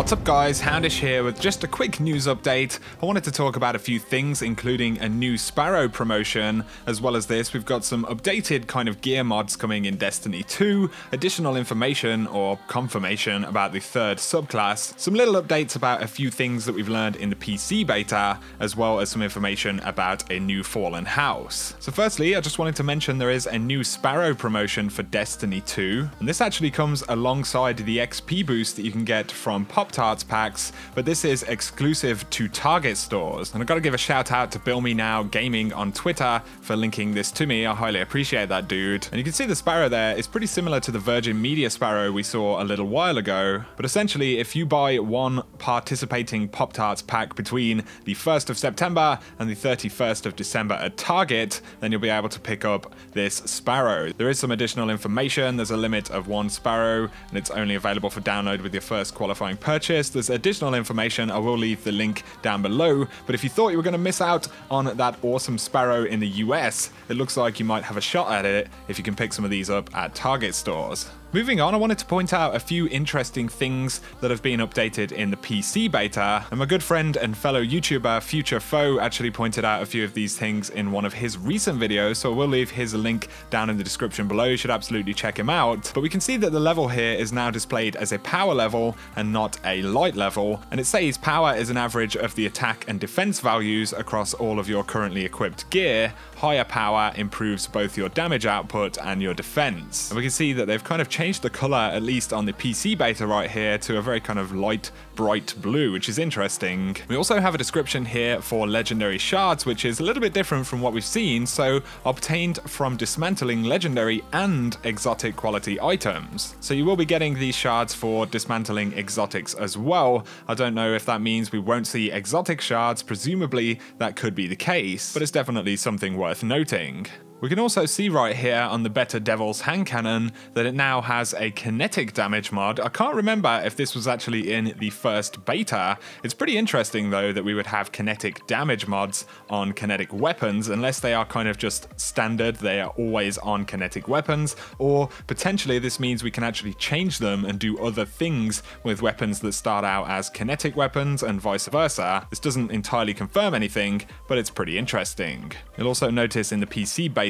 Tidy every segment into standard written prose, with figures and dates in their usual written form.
What's up guys, Houndish here with just a quick news update. I wanted to talk about a few things, including a new Sparrow promotion. As well as this, we've got some updated kind of gear mods coming in Destiny 2, additional information or confirmation about the third subclass, some little updates about a few things that we've learned in the PC beta, as well as some information about a new Fallen House. So firstly, I just wanted to mention there is a new Sparrow promotion for Destiny 2, and this actually comes alongside the XP boost that you can get from Pop-Tarts packs, but this is exclusive to Target stores. And I've got to give a shout out to Bill Me Now Gaming on Twitter for linking this to me. I highly appreciate that, dude. And you can see the Sparrow there is pretty similar to the Virgin Media Sparrow we saw a little while ago. But essentially, if you buy one participating Pop-Tarts pack between the 1st of September and the 31st of December at Target, then you'll be able to pick up this Sparrow. There is some additional information. There's a limit of one Sparrow, and it's only available for download with your first qualifying purchase. There's additional information. I will leave the link down below, but if you thought you were going to miss out on that awesome Sparrow in the US, it looks like you might have a shot at it if you can pick some of these up at Target stores. Moving on, I wanted to point out a few interesting things that have been updated in the PC beta, and my good friend and fellow YouTuber Future Foe actually pointed out a few of these things in one of his recent videos, so I will leave his link down in the description below. You should absolutely check him out. But we can see that the level here is now displayed as a power level and not a light level, and it says power is an average of the attack and defense values across all of your currently equipped gear. Higher power improves both your damage output and your defense. And we can see that they've kind of changed the color, at least on the PC beta right here, to a very kind of light, bright blue, which is interesting. We also have a description here for legendary shards, which is a little bit different from what we've seen. So obtained from dismantling legendary and exotic quality items. So you will be getting these shards for dismantling exotics as well. I don't know if that means we won't see exotic shards. Presumably that could be the case, but it's definitely something worth noting. We can also see right here on the Better Devil's hand cannon that it now has a kinetic damage mod. I can't remember if this was actually in the first beta. It's pretty interesting though that we would have kinetic damage mods on kinetic weapons, unless they are kind of just standard, they are always on kinetic weapons, or potentially this means we can actually change them and do other things with weapons that start out as kinetic weapons and vice versa. This doesn't entirely confirm anything, but it's pretty interesting. You'll also notice in the PC beta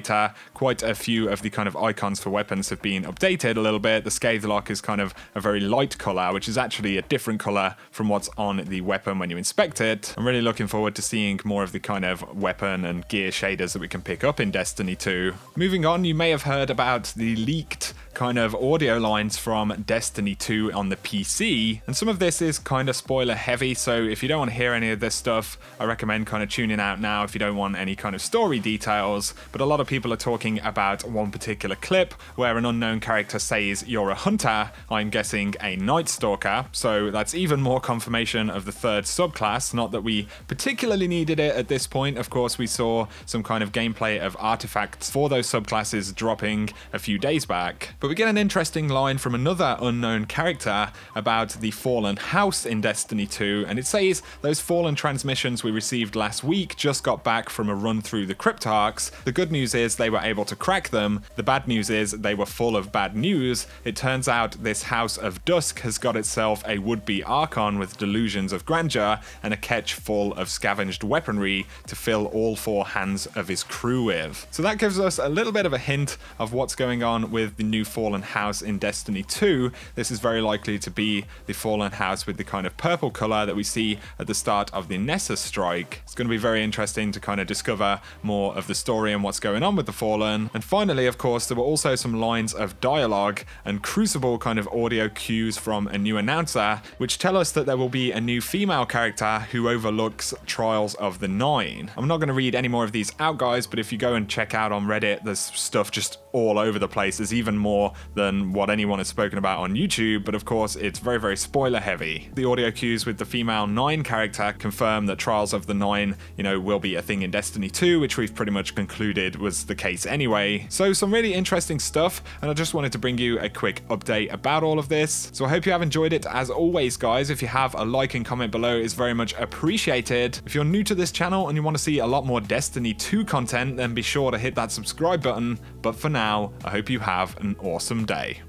quite a few of the kind of icons for weapons have been updated a little bit. The Scathelock is kind of a very light color, which is actually a different color from what's on the weapon when you inspect it. I'm really looking forward to seeing more of the kind of weapon and gear shaders that we can pick up in Destiny 2. Moving on, you may have heard about the leaked kind of audio lines from Destiny 2 on the PC, and some of this is kind of spoiler heavy, so if you don't want to hear any of this stuff, I recommend kind of tuning out now if you don't want any kind of story details. But a lot of people are talking about one particular clip where an unknown character says you're a hunter, I'm guessing a Night Stalker, so that's even more confirmation of the third subclass. Not that we particularly needed it at this point. Of course, we saw some kind of gameplay of artifacts for those subclasses dropping a few days back. But we get an interesting line from another unknown character about the Fallen House in Destiny 2, and it says those Fallen transmissions we received last week just got back from a run through the Cryptarchs. The good news is they were able to crack them. The bad news is they were full of bad news. It turns out this House of Dusk has got itself a would-be Archon with delusions of grandeur and a ketch full of scavenged weaponry to fill all four hands of his crew with. So that gives us a little bit of a hint of what's going on with the new Fallen House in Destiny 2. This is very likely to be the Fallen House with the kind of purple color that we see at the start of the Nessus strike. It's going to be very interesting to kind of discover more of the story and what's going on with the Fallen. And finally, of course, there were also some lines of dialogue and Crucible kind of audio cues from a new announcer, which tell us that there will be a new female character who overlooks Trials of the Nine. I'm not going to read any more of these out, guys, but if you go and check out on Reddit, there's stuff just all over the place. There's even more than what anyone has spoken about on YouTube, but of course it's very, very spoiler heavy. The audio cues with the female 9 character confirm that Trials of the Nine, will be a thing in Destiny 2, which we've pretty much concluded was the case anyway. So some really interesting stuff, and I just wanted to bring you a quick update about all of this. So I hope you have enjoyed it. As always, guys, if you have, a like and comment below is very much appreciated. If you're new to this channel and you want to see a lot more Destiny 2 content, then be sure to hit that subscribe button. But for now, I hope you have an awesome day.